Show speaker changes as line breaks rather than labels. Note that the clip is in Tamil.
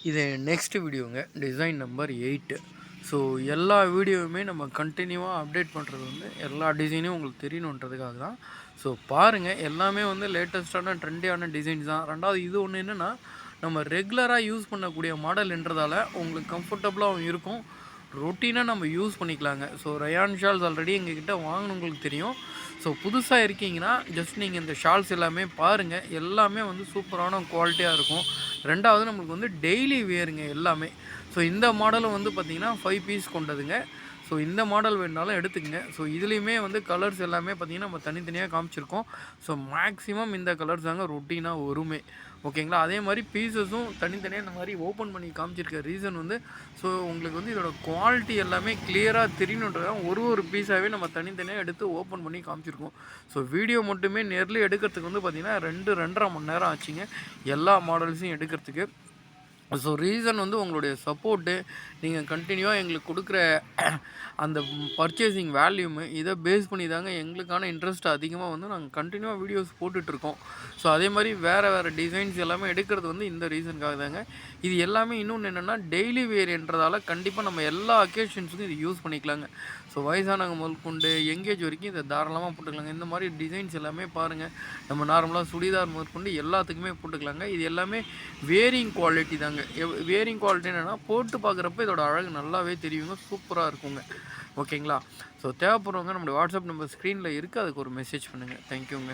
இது நெக்ஸ்ட் வீடியோங்க. Design number 8. ஸோ எல்லா வீடியோவுமே நம்ம கண்டினியூவாக அப்டேட் பண்ணுறது வந்து எல்லா டிசைனும் உங்களுக்கு தெரியணுன்றதுக்காக தான். ஸோ பாருங்கள், எல்லாமே வந்து லேட்டஸ்ட்டான ட்ரெண்டியான டிசைன்ஸ் தான். ரெண்டாவது இது ஒன்று என்னென்னா, நம்ம ரெகுலராக யூஸ் பண்ணக்கூடிய மாடல்ன்றதால உங்களுக்கு கம்ஃபர்டபுளாகவும் இருக்கும், ரொட்டீனாக நம்ம யூஸ் பண்ணிக்கலாங்க. ஸோ ரயான் ஷால்ஸ் ஆல்ரெடி எங்ககிட்ட வாங்கினவங்களுக்கு தெரியும். ஸோ புதுசாக இருக்கீங்கன்னா ஜஸ்ட் நீங்கள் இந்த ஷால்ஸ் எல்லாமே பாருங்கள். எல்லாமே வந்து சூப்பரான குவாலிட்டியாக இருக்கும். ரெண்டாவது நம்மளுக்கு வந்து டெய்லி வேருங்க எல்லாமே. ஸோ இந்த மாடலும் வந்து பார்த்திங்கன்னா 5 பீஸ் கொண்டதுங்க. ஸோ இந்த மாடல் வேணுனாலும் எடுத்துக்கங்க. ஸோ இதுலேயுமே வந்து கலர்ஸ் எல்லாமே பார்த்திங்கன்னா நம்ம தனித்தனியாக காமிச்சிருக்கோம். ஸோ மேக்ஸிமம் இந்த கலர்ஸ் தாங்க ரொட்டீனாக வருமே. ஓகேங்களா? அதே மாதிரி பீசஸும் தனித்தனியாக இந்த மாதிரி ஓப்பன் பண்ணி காமிச்சிருக்க ரீசன் வந்து, ஸோ உங்களுக்கு வந்து இதோட குவாலிட்டி எல்லாமே கிளியராக தெரியணுன்றதான் ஒரு பீஸாகவே நம்ம தனித்தனியாக எடுத்து ஓப்பன் பண்ணி காமிச்சிருக்கோம். ஸோ வீடியோ மட்டுமே நேரில் எடுக்கிறதுக்கு வந்து பார்த்திங்கன்னா 2-2.5 மணி நேரம் ஆச்சுங்க எல்லா மாடல்ஸையும் எடுக்கிறதுக்கு. ஸோ ரீசன் வந்து உங்களுடைய சப்போர்ட்டு, நீங்கள் கண்டினியூவாக எங்களுக்கு கொடுக்குற அந்த பர்ச்சேசிங் வேல்யூமு, இதை பேஸ் பண்ணி தாங்க எங்களுக்கான இன்ட்ரெஸ்ட் அதிகமாக வந்து நாங்கள் கண்டினியூவாக வீடியோஸ் போட்டுட்ருக்கோம். ஸோ அதே மாதிரி வேறு டிசைன்ஸ் எல்லாமே எடுக்கிறது வந்து இந்த ரீசனுக்காக தாங்க. இது எல்லாமே இன்னொன்று என்னென்னா டெய்லி வேர்ன்றதால கண்டிப்பாக நம்ம எல்லா அக்கேஷன்ஸுக்கும் இது யூஸ் பண்ணிக்கலாங்க. ஸோ வயசானவங்க முதற்கொண்டு எங்கேஜ் வரைக்கும் இதை தாராளமாக போட்டுக்கலாங்க. இந்த மாதிரி டிசைன்ஸ் எல்லாமே பாருங்கள், நம்ம நார்மலாக சுடிதார் முதற்கொண்டு எல்லாத்துக்குமே போட்டுக்கலாங்க. இது எல்லாமே வேரிங் குவாலிட்டி தாங்க. வேரிங் குவாலிட்டி என்னென்னா போட்டு பார்க்குறப்ப இதோட அழகு நல்லாவே தெரியுங்க, சூப்பராக இருக்குங்க. ஓகேங்களா? ஸோ தேவைப்படுறவங்க நம்மளுடைய வாட்ஸ்அப் நம்பர் ஸ்க்ரீனில் இருக்குது, அதுக்கு ஒரு மெசேஜ் பண்ணுங்கள். தேங்க்யூங்க.